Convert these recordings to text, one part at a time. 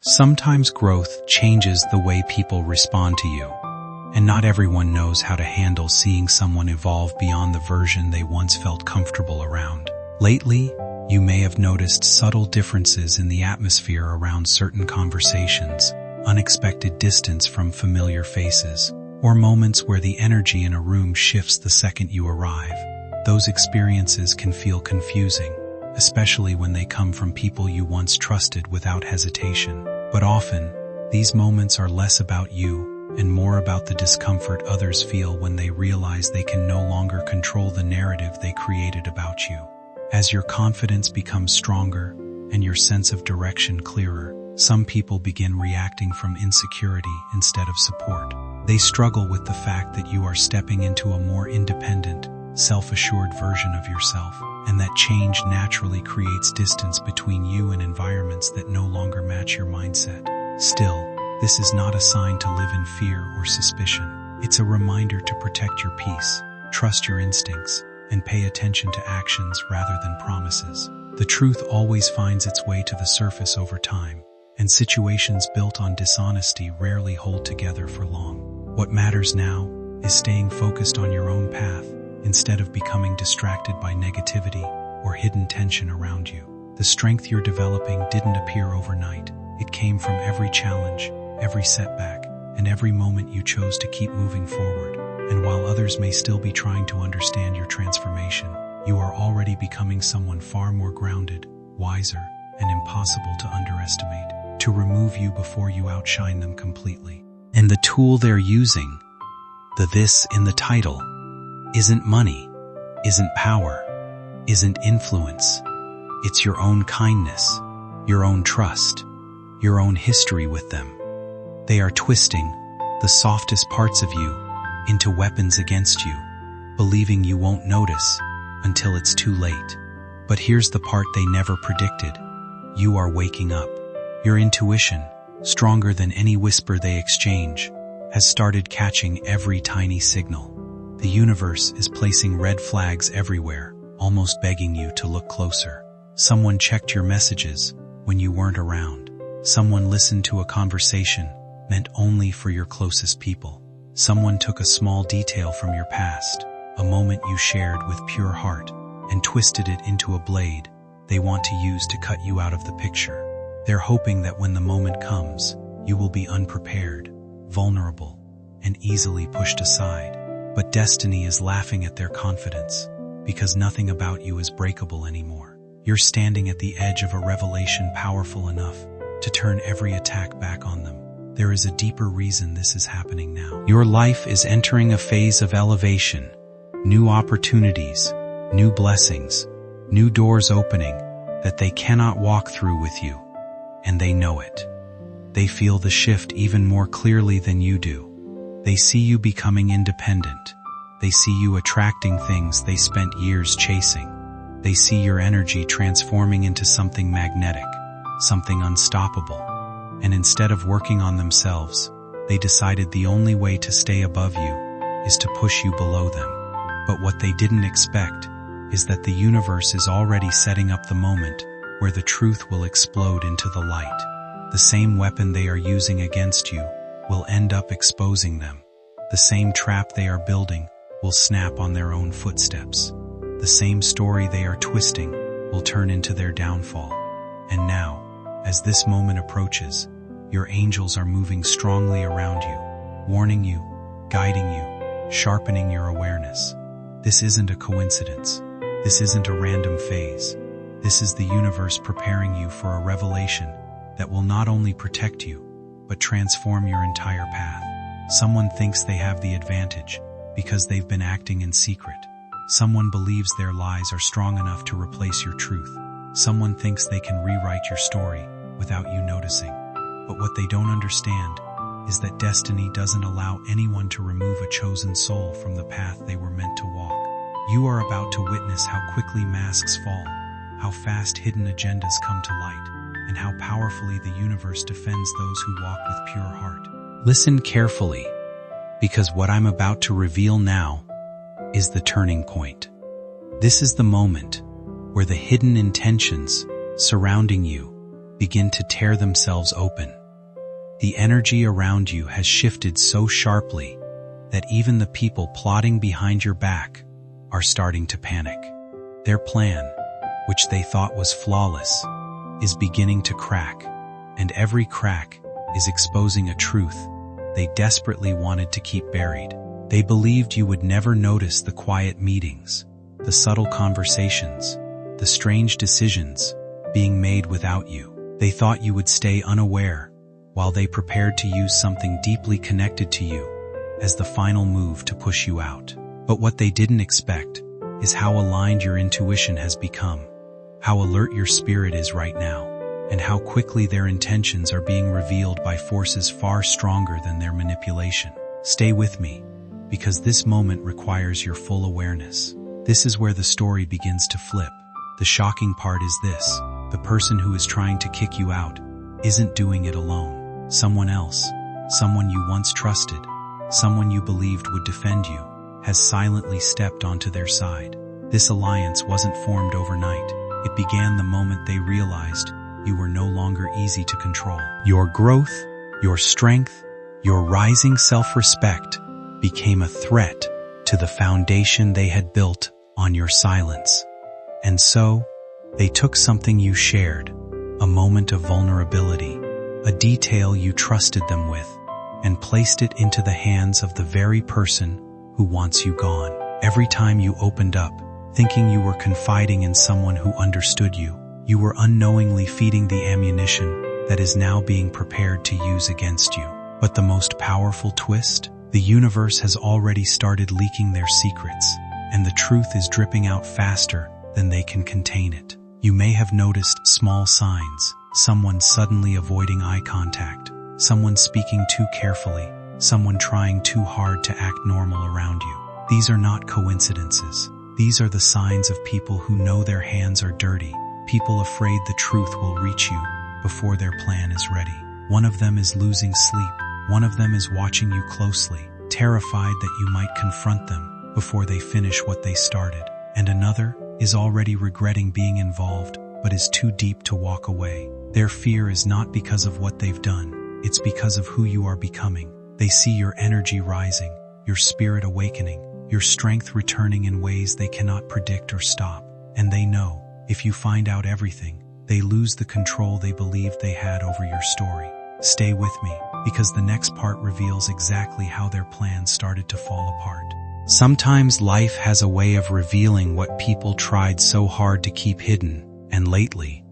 Sometimes growth changes the way people respond to you, and not everyone knows how to handle seeing someone evolve beyond the version they once felt comfortable around. Lately, you may have noticed subtle differences in the atmosphere around certain conversations, unexpected distance from familiar faces, or moments where the energy in a room shifts the second you arrive. Those experiences can feel confusing, especially when they come from people you once trusted without hesitation. But often, these moments are less about you and more about the discomfort others feel when they realize they can no longer control the narrative they created about you. As your confidence becomes stronger and your sense of direction clearer, some people begin reacting from insecurity instead of support. They struggle with the fact that you are stepping into a more independent, self-assured version of yourself, and that change naturally creates distance between you and environments that no longer match your mindset. Still, this is not a sign to live in fear or suspicion. It's a reminder to protect your peace, trust your instincts, and pay attention to actions rather than promises. The truth always finds its way to the surface over time, and situations built on dishonesty rarely hold together for long. What matters now is staying focused on your own path instead of becoming distracted by negativity or hidden tension around you. The strength you're developing didn't appear overnight. It came from every challenge, every setback, and every moment you chose to keep moving forward. And while others may still be trying to understand your transformation, you are already becoming someone far more grounded, wiser, and impossible to underestimate, to remove you before you outshine them completely. And the tool they're using, the this in the title, isn't money, isn't power, isn't influence. It's your own kindness, your own trust, your own history with them. They are twisting the softest parts of you into weapons against you, believing you won't notice until it's too late. But here's the part they never predicted. You are waking up. Your intuition, stronger than any whisper they exchange, has started catching every tiny signal. The universe is placing red flags everywhere, almost begging you to look closer. Someone checked your messages when you weren't around. Someone listened to a conversation meant only for your closest people. Someone took a small detail from your past, a moment you shared with pure heart, and twisted it into a blade they want to use to cut you out of the picture. They're hoping that when the moment comes, you will be unprepared, vulnerable, and easily pushed aside. But destiny is laughing at their confidence, because nothing about you is breakable anymore. You're standing at the edge of a revelation powerful enough to turn every attack back on them. There is a deeper reason this is happening now. Your life is entering a phase of elevation, new opportunities, new blessings, new doors opening that they cannot walk through with you, and they know it. They feel the shift even more clearly than you do. They see you becoming independent. They see you attracting things they spent years chasing. They see your energy transforming into something magnetic, something unstoppable. And instead of working on themselves, they decided the only way to stay above you is to push you below them. But what they didn't expect is that the universe is already setting up the moment where the truth will explode into the light. The same weapon they are using against you will end up exposing them. The same trap they are building will snap on their own footsteps. The same story they are twisting will turn into their downfall. And now, as this moment approaches, your angels are moving strongly around you, warning you, guiding you, sharpening your awareness. This isn't a coincidence. This isn't a random phase. This is the universe preparing you for a revelation that will not only protect you, but transform your entire path. Someone thinks they have the advantage because they've been acting in secret. Someone believes their lies are strong enough to replace your truth. Someone thinks they can rewrite your story without you noticing. But what they don't understand is that destiny doesn't allow anyone to remove a chosen soul from the path they were meant to walk. You are about to witness how quickly masks fall, how fast hidden agendas come to light, and how powerfully the universe defends those who walk with pure heart. Listen carefully, because what I'm about to reveal now is the turning point. This is the moment where the hidden intentions surrounding you begin to tear themselves open. The energy around you has shifted so sharply that even the people plotting behind your back are starting to panic. Their plan, which they thought was flawless, is beginning to crack, and every crack is exposing a truth they desperately wanted to keep buried. They believed you would never notice the quiet meetings, the subtle conversations, the strange decisions being made without you. They thought you would stay unaware while they prepared to use something deeply connected to you as the final move to push you out. But what they didn't expect is how aligned your intuition has become, how alert your spirit is right now, and how quickly their intentions are being revealed by forces far stronger than their manipulation. Stay with me, because this moment requires your full awareness. This is where the story begins to flip. The shocking part is this: the person who is trying to kick you out isn't doing it alone. Someone else, someone you once trusted, someone you believed would defend you, has silently stepped onto their side. This alliance wasn't formed overnight. It began the moment they realized you were no longer easy to control. Your growth, your strength, your rising self-respect became a threat to the foundation they had built on your silence. And so, they took something you shared, a moment of vulnerability, a detail you trusted them with, and placed it into the hands of the very person who wants you gone. Every time you opened up, thinking you were confiding in someone who understood you, you were unknowingly feeding the ammunition that is now being prepared to use against you. But the most powerful twist? The universe has already started leaking their secrets, and the truth is dripping out faster than they can contain it. You may have noticed small signs: someone suddenly avoiding eye contact, someone speaking too carefully, someone trying too hard to act normal around you. These are not coincidences. These are the signs of people who know their hands are dirty, people afraid the truth will reach you before their plan is ready. One of them is losing sleep. One of them is watching you closely, terrified that you might confront them before they finish what they started. And another is already regretting being involved, but is too deep to walk away. Their fear is not because of what they've done, it's because of who you are becoming. They see your energy rising, your spirit awakening, your strength returning in ways they cannot predict or stop. And they know, if you find out everything, they lose the control they believed they had over your story. Stay with me, because the next part reveals exactly how their plans started to fall apart. Sometimes life has a way of revealing what people tried so hard to keep hidden, and lately,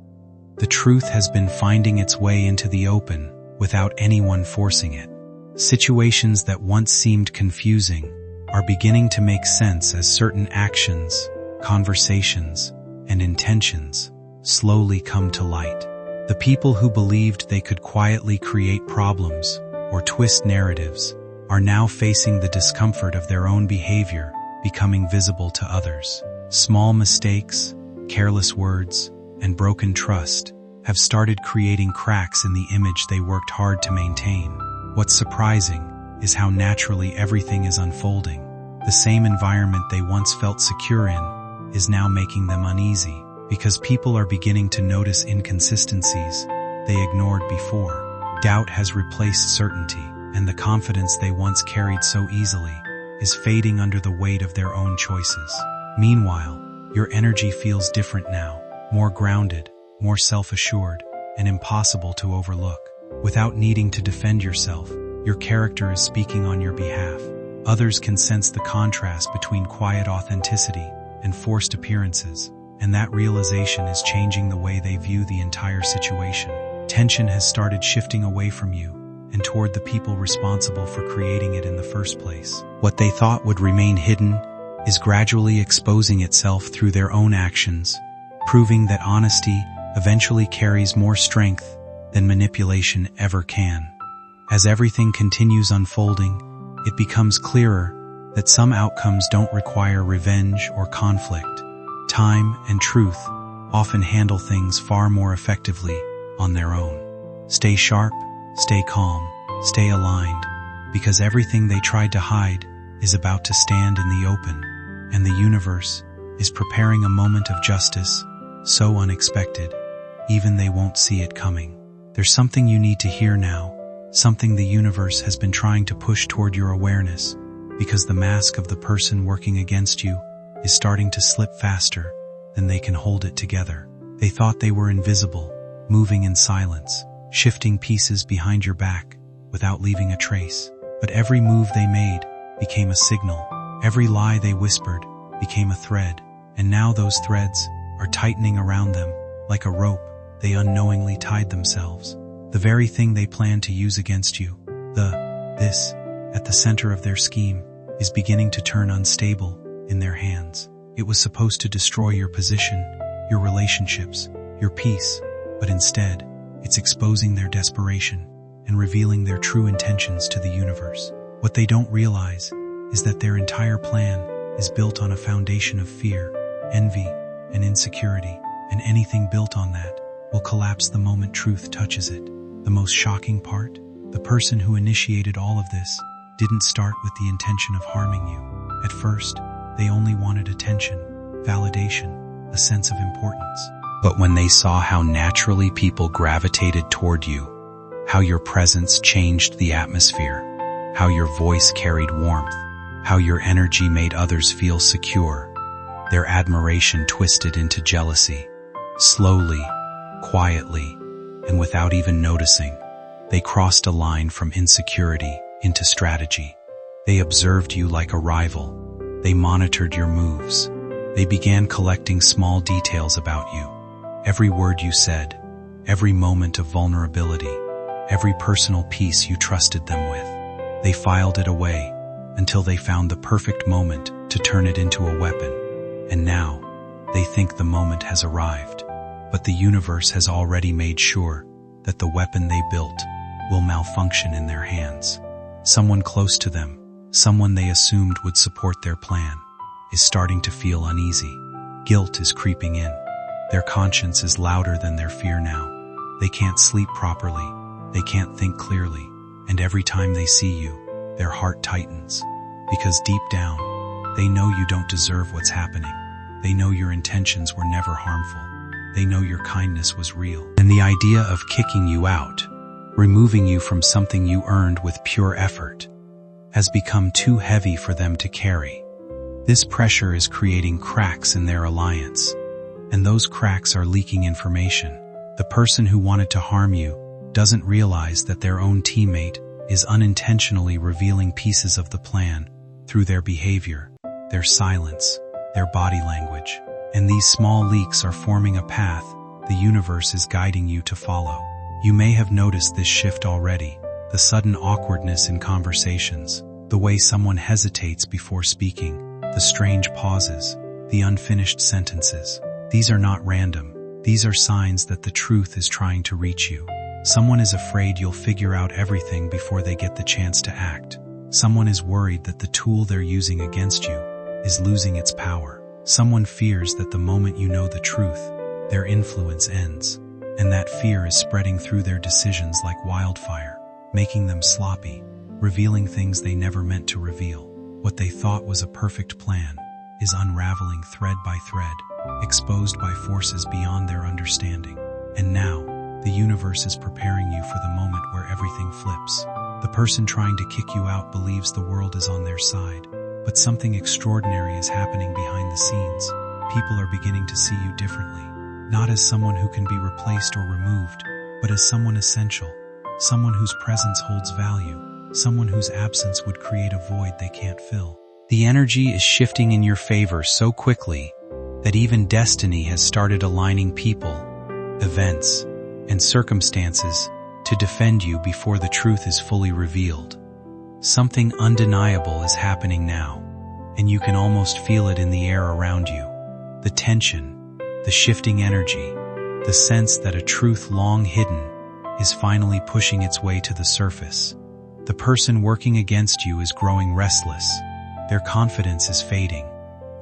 the truth has been finding its way into the open without anyone forcing it. Situations that once seemed confusing are beginning to make sense as certain actions, conversations, and intentions slowly come to light. The people who believed they could quietly create problems or twist narratives are now facing the discomfort of their own behavior becoming visible to others. Small mistakes, careless words, and broken trust have started creating cracks in the image they worked hard to maintain. What's surprising is how naturally everything is unfolding. The same environment they once felt secure in is now making them uneasy, because people are beginning to notice inconsistencies they ignored before. Doubt has replaced certainty, and the confidence they once carried so easily is fading under the weight of their own choices. Meanwhile, your energy feels different now, more grounded, more self-assured, and impossible to overlook. Without needing to defend yourself, your character is speaking on your behalf. Others can sense the contrast between quiet authenticity and forced appearances, and that realization is changing the way they view the entire situation. Tension has started shifting away from you and toward the people responsible for creating it in the first place. What they thought would remain hidden is gradually exposing itself through their own actions, proving that honesty eventually carries more strength than manipulation ever can. As everything continues unfolding, it becomes clearer that some outcomes don't require revenge or conflict. Time and truth often handle things far more effectively on their own. Stay sharp, stay calm, stay aligned, because everything they tried to hide is about to stand in the open, and the universe is preparing a moment of justice so unexpected even they won't see it coming. There's something you need to hear now, something the universe has been trying to push toward your awareness, because the mask of the person working against you is starting to slip faster than they can hold it together. They thought they were invisible, moving in silence, shifting pieces behind your back without leaving a trace. But every move they made became a signal. Every lie they whispered became a thread. And now those threads are tightening around them like a rope they unknowingly tied themselves. The very thing they planned to use against you, this, at the center of their scheme, is beginning to turn unstable in their hands. It was supposed to destroy your position, your relationships, your peace, but instead, it's exposing their desperation and revealing their true intentions to the universe. What they don't realize is that their entire plan is built on a foundation of fear, envy, and insecurity, and anything built on that will collapse the moment truth touches it. The most shocking part? The person who initiated all of this didn't start with the intention of harming you. At first, they only wanted attention, validation, a sense of importance. But when they saw how naturally people gravitated toward you, how your presence changed the atmosphere, how your voice carried warmth, how your energy made others feel secure, their admiration twisted into jealousy. Slowly, quietly, and without even noticing, they crossed a line from insecurity into strategy. They observed you like a rival. They monitored your moves. They began collecting small details about you. Every word you said, every moment of vulnerability, every personal piece you trusted them with. They filed it away until they found the perfect moment to turn it into a weapon. And now, they think the moment has arrived. But the universe has already made sure that the weapon they built will malfunction in their hands. Someone close to them, someone they assumed would support their plan, is starting to feel uneasy. Guilt is creeping in. Their conscience is louder than their fear now. They can't sleep properly. They can't think clearly. And every time they see you, their heart tightens. Because deep down, they know you don't deserve what's happening. They know your intentions were never harmful. They know your kindness was real. And the idea of kicking you out, removing you from something you earned with pure effort, has become too heavy for them to carry. This pressure is creating cracks in their alliance, and those cracks are leaking information. The person who wanted to harm you doesn't realize that their own teammate is unintentionally revealing pieces of the plan through their behavior, their silence, their body language. And these small leaks are forming a path the universe is guiding you to follow. You may have noticed this shift already, the sudden awkwardness in conversations, the way someone hesitates before speaking, the strange pauses, the unfinished sentences. These are not random. These are signs that the truth is trying to reach you. Someone is afraid you'll figure out everything before they get the chance to act. Someone is worried that the tool they're using against you is losing its power. Someone fears that the moment you know the truth, their influence ends, and that fear is spreading through their decisions like wildfire, making them sloppy, revealing things they never meant to reveal. What they thought was a perfect plan is unraveling thread by thread, exposed by forces beyond their understanding. And now, the universe is preparing you for the moment where everything flips. The person trying to kick you out believes the world is on their side. But something extraordinary is happening behind the scenes. People are beginning to see you differently, not as someone who can be replaced or removed, but as someone essential, someone whose presence holds value, someone whose absence would create a void they can't fill. The energy is shifting in your favor so quickly that even destiny has started aligning people, events, and circumstances to defend you before the truth is fully revealed. Something undeniable is happening now, and you can almost feel it in the air around you. The tension, the shifting energy, the sense that a truth long hidden is finally pushing its way to the surface. The person working against you is growing restless. Their confidence is fading,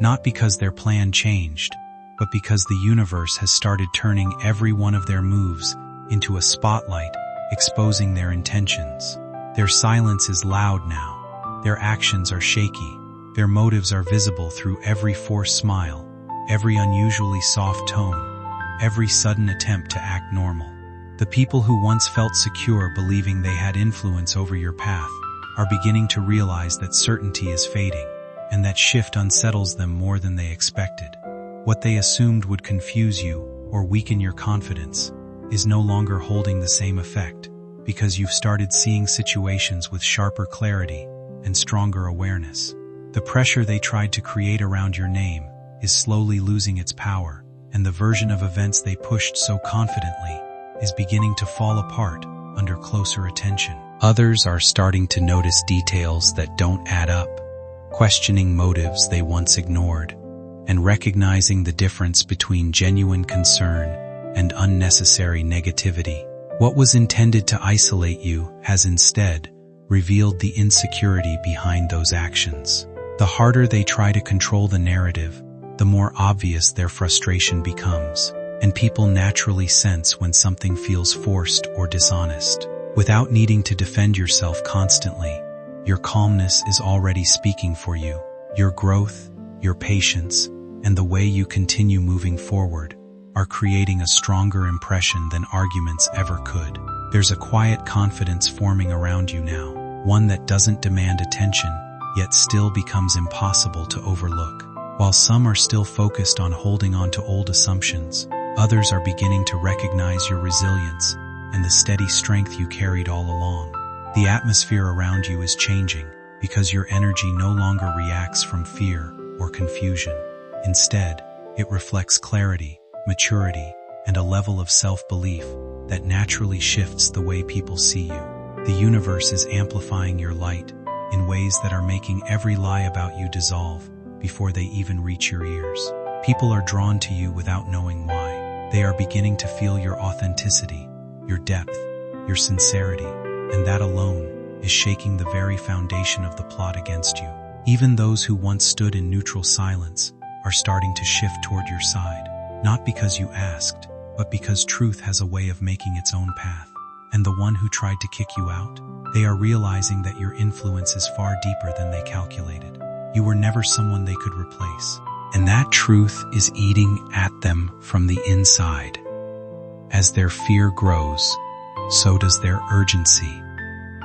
not because their plan changed, but because the universe has started turning every one of their moves into a spotlight, exposing their intentions. Their silence is loud now. Their actions are shaky. Their motives are visible through every forced smile, every unusually soft tone, every sudden attempt to act normal. The people who once felt secure believing they had influence over your path are beginning to realize that certainty is fading, and that shift unsettles them more than they expected. What they assumed would confuse you or weaken your confidence is no longer holding the same effect, because you've started seeing situations with sharper clarity and stronger awareness. The pressure they tried to create around your name is slowly losing its power, and the version of events they pushed so confidently is beginning to fall apart under closer attention. Others are starting to notice details that don't add up, questioning motives they once ignored, and recognizing the difference between genuine concern and unnecessary negativity. What was intended to isolate you has instead revealed the insecurity behind those actions. The harder they try to control the narrative, the more obvious their frustration becomes, and people naturally sense when something feels forced or dishonest. Without needing to defend yourself constantly, your calmness is already speaking for you. Your growth, your patience, and the way you continue moving forward are creating a stronger impression than arguments ever could. There's a quiet confidence forming around you now, one that doesn't demand attention, yet still becomes impossible to overlook. While some are still focused on holding on to old assumptions, others are beginning to recognize your resilience and the steady strength you carried all along. The atmosphere around you is changing because your energy no longer reacts from fear or confusion. Instead, it reflects clarity, maturity, and a level of self-belief that naturally shifts the way people see you. The universe is amplifying your light in ways that are making every lie about you dissolve before they even reach your ears. People are drawn to you without knowing why. They are beginning to feel your authenticity, your depth, your sincerity, and that alone is shaking the very foundation of the plot against you. Even those who once stood in neutral silence are starting to shift toward your side, not because you asked, but because truth has a way of making its own path. And the one who tried to kick you out, they are realizing that your influence is far deeper than they calculated. You were never someone they could replace. And that truth is eating at them from the inside. As their fear grows, so does their urgency.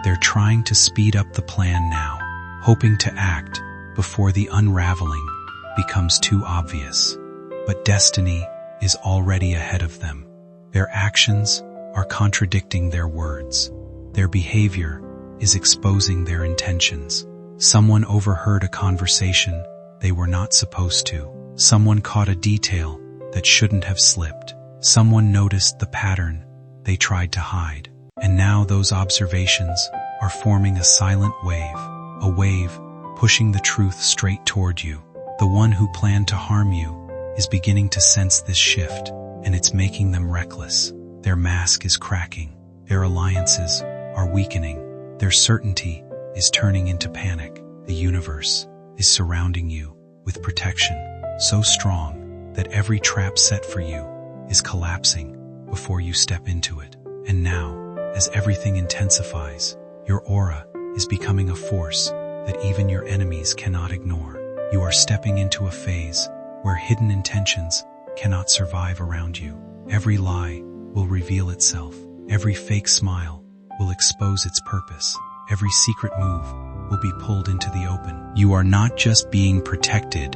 They're trying to speed up the plan now, hoping to act before the unraveling becomes too obvious. But destiny is already ahead of them. Their actions are contradicting their words. Their behavior is exposing their intentions. Someone overheard a conversation they were not supposed to. Someone caught a detail that shouldn't have slipped. Someone noticed the pattern they tried to hide. And now those observations are forming a silent wave, a wave pushing the truth straight toward you. The one who planned to harm you is beginning to sense this shift, and it's making them reckless. Their mask is cracking. Their alliances are weakening. Their certainty is turning into panic. The universe is surrounding you with protection so strong that every trap set for you is collapsing before you step into it. And now, as everything intensifies, your aura is becoming a force that even your enemies cannot ignore. You are stepping into a phase where hidden intentions cannot survive around you. Every lie will reveal itself. Every fake smile will expose its purpose. Every secret move will be pulled into the open. You are not just being protected,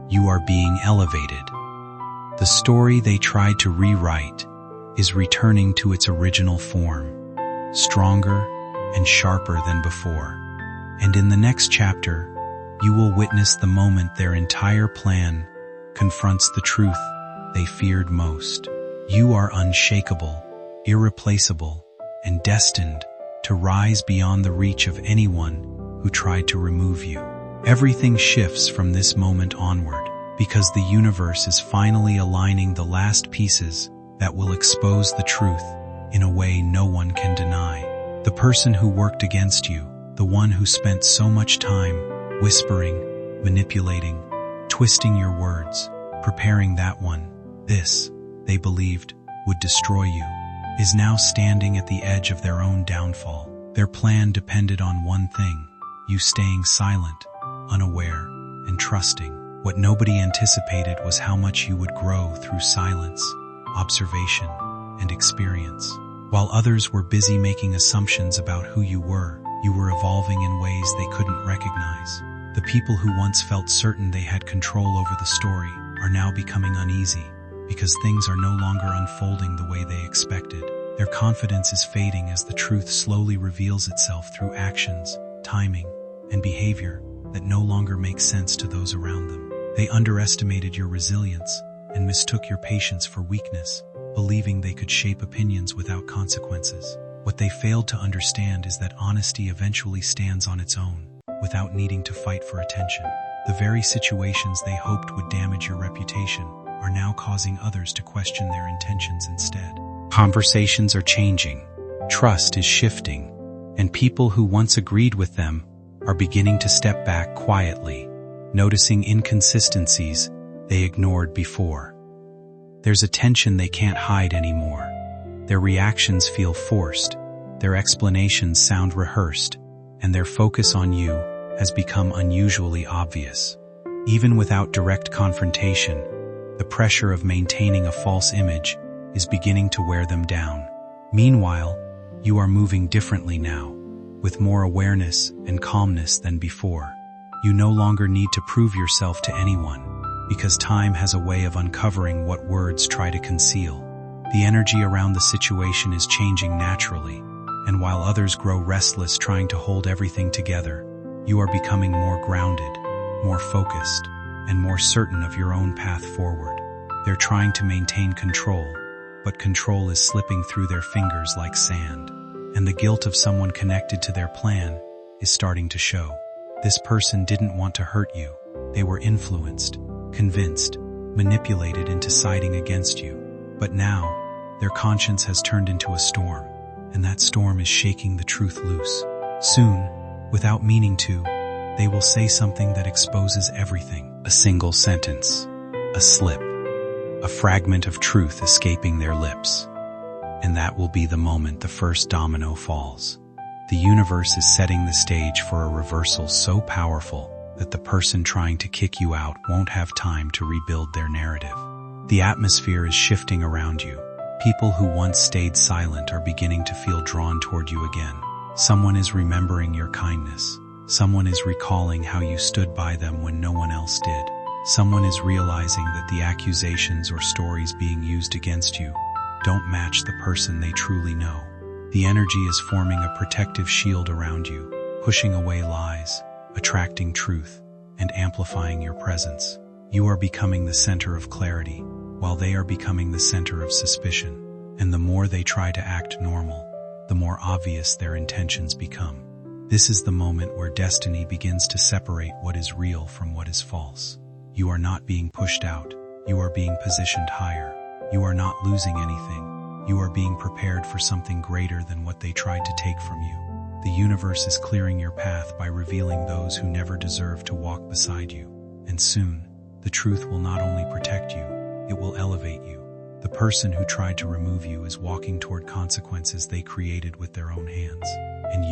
you are being elevated. The story they tried to rewrite is returning to its original form, stronger and sharper than before. And in the next chapter, you will witness the moment their entire plan confronts the truth they feared most. You are unshakable, irreplaceable, and destined to rise beyond the reach of anyone who tried to remove you. Everything shifts from this moment onward because the universe is finally aligning the last pieces that will expose the truth in a way no one can deny. The person who worked against you, the one who spent so much time whispering, manipulating, twisting your words, preparing that one, this, they believed, would destroy you, is now standing at the edge of their own downfall. Their plan depended on one thing, you staying silent, unaware, and trusting. What nobody anticipated was how much you would grow through silence. observation, and experience. While others were busy making assumptions about who you were evolving in ways they couldn't recognize. The people who once felt certain they had control over the story are now becoming uneasy because things are no longer unfolding the way they expected. Their confidence is fading as the truth slowly reveals itself through actions, timing, and behavior that no longer make sense to those around them. They underestimated your resilience and mistook your patience for weakness, believing they could shape opinions without consequences. What they failed to understand is that honesty eventually stands on its own, without needing to fight for attention. The very situations they hoped would damage your reputation are now causing others to question their intentions instead. Conversations are changing, trust is shifting, and people who once agreed with them are beginning to step back quietly, noticing inconsistencies they ignored before. There's a tension they can't hide anymore. Their reactions feel forced, their explanations sound rehearsed, and their focus on you has become unusually obvious. Even without direct confrontation, the pressure of maintaining a false image is beginning to wear them down. Meanwhile, you are moving differently now, with more awareness and calmness than before. You no longer need to prove yourself to anyone, because time has a way of uncovering what words try to conceal. The energy around the situation is changing naturally, and while others grow restless trying to hold everything together, you are becoming more grounded, more focused, and more certain of your own path forward. They're trying to maintain control, but control is slipping through their fingers like sand, and the guilt of someone connected to their plan is starting to show. This person didn't want to hurt you. They were influenced, convinced, manipulated into siding against you. But now, their conscience has turned into a storm, and that storm is shaking the truth loose. Soon, without meaning to, they will say something that exposes everything. A single sentence, a slip, a fragment of truth escaping their lips. And that will be the moment the first domino falls. The universe is setting the stage for a reversal so powerful that the person trying to kick you out won't have time to rebuild their narrative. The atmosphere is shifting around you. People who once stayed silent are beginning to feel drawn toward you again. Someone is remembering your kindness. Someone is recalling how you stood by them when no one else did. Someone is realizing that the accusations or stories being used against you don't match the person they truly know. The energy is forming a protective shield around you, pushing away lies, attracting truth, and amplifying your presence. You are becoming the center of clarity, while they are becoming the center of suspicion. And the more they try to act normal, the more obvious their intentions become. This is the moment where destiny begins to separate what is real from what is false. You are not being pushed out. You are being positioned higher. You are not losing anything. You are being prepared for something greater than what they tried to take from you. The universe is clearing your path by revealing those who never deserved to walk beside you. And soon, the truth will not only protect you, it will elevate you. The person who tried to remove you is walking toward consequences they created with their own hands. And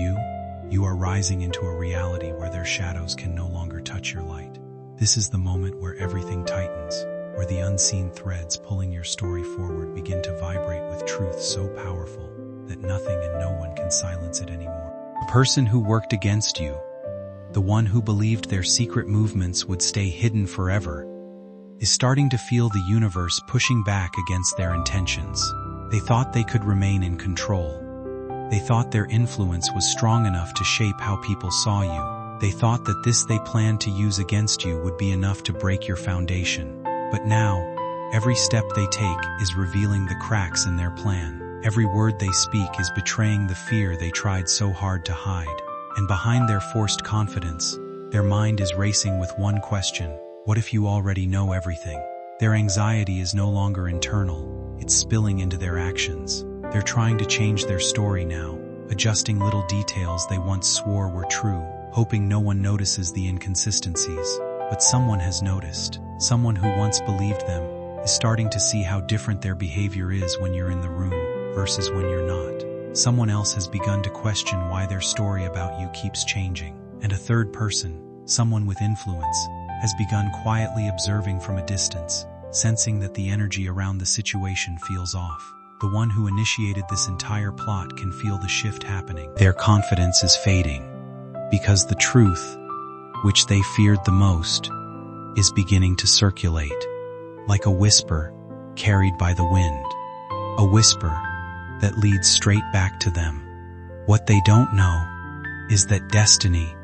you are rising into a reality where their shadows can no longer touch your light. This is the moment where everything tightens, where the unseen threads pulling your story forward begin to vibrate with truth so powerful that nothing and no one can silence it anymore. The person who worked against you, the one who believed their secret movements would stay hidden forever, is starting to feel the universe pushing back against their intentions. They thought they could remain in control. They thought their influence was strong enough to shape how people saw you. They thought that this they planned to use against you would be enough to break your foundation. But now, every step they take is revealing the cracks in their plan. Every word they speak is betraying the fear they tried so hard to hide. And behind their forced confidence, their mind is racing with one question: what if you already know everything? Their anxiety is no longer internal, it's spilling into their actions. They're trying to change their story now, adjusting little details they once swore were true, hoping no one notices the inconsistencies. But someone has noticed. Someone who once believed them is starting to see how different their behavior is when you're in the room versus when you're not. Someone else has begun to question why their story about you keeps changing. And a third person, someone with influence, has begun quietly observing from a distance. sensing that the energy around the situation feels off. The one who initiated this entire plot can feel the shift happening. Their confidence is fading, because the truth, which they feared the most, is beginning to circulate, like a whisper carried by the wind. A whisper that leads straight back to them. What they don't know is that destiny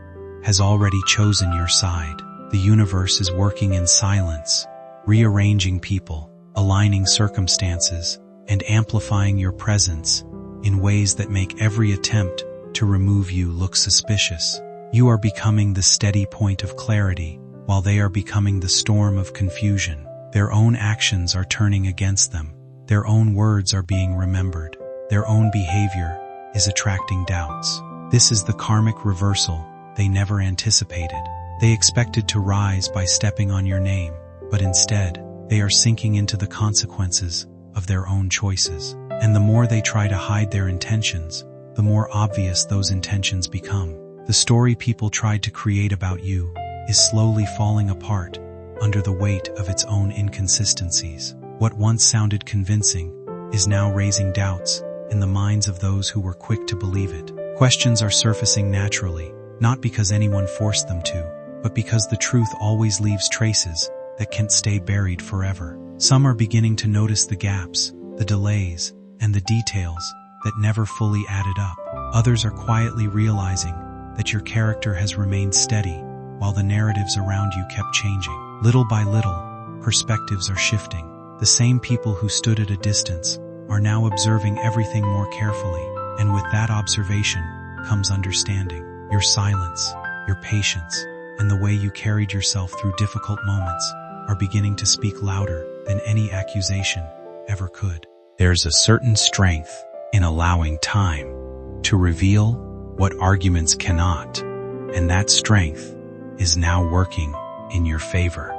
has already chosen your side. The universe is working in silence, rearranging people, aligning circumstances, and amplifying your presence in ways that make every attempt to remove you look suspicious. You are becoming the steady point of clarity, while they are becoming the storm of confusion. Their own actions are turning against them. Their own words are being remembered. Their own behavior is attracting doubts. This is the karmic reversal they never anticipated. They expected to rise by stepping on your name, but instead, they are sinking into the consequences of their own choices. And the more they try to hide their intentions, the more obvious those intentions become. The story people tried to create about you is slowly falling apart under the weight of its own inconsistencies. What once sounded convincing is now raising doubts in the minds of those who were quick to believe it. Questions are surfacing naturally, not because anyone forced them to, but because the truth always leaves traces that can't stay buried forever. Some are beginning to notice the gaps, the delays, and the details that never fully added up. Others are quietly realizing that your character has remained steady while the narratives around you kept changing. Little by little, perspectives are shifting. The same people who stood at a distance are now observing everything more carefully, and with that observation comes understanding. Your silence, your patience, and the way you carried yourself through difficult moments are beginning to speak louder than any accusation ever could. There's a certain strength in allowing time to reveal what arguments cannot, and that strength is now working in your favor.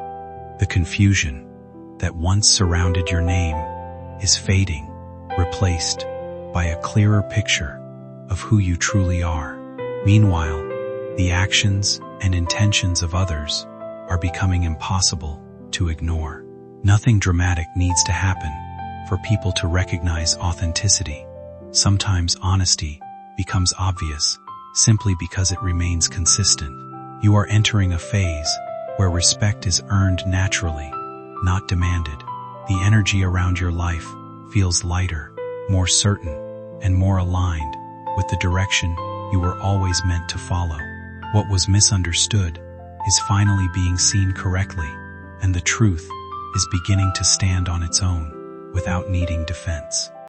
The confusion that once surrounded your name is fading, replaced by a clearer picture of who you truly are. Meanwhile, the actions and intentions of others are becoming impossible to ignore. Nothing dramatic needs to happen for people to recognize authenticity. Sometimes honesty becomes obvious simply because it remains consistent. You are entering a phase where respect is earned naturally, not demanded. The energy around your life feels lighter, more certain, and more aligned with the direction you were always meant to follow. What was misunderstood is finally being seen correctly, and the truth is beginning to stand on its own without needing defense.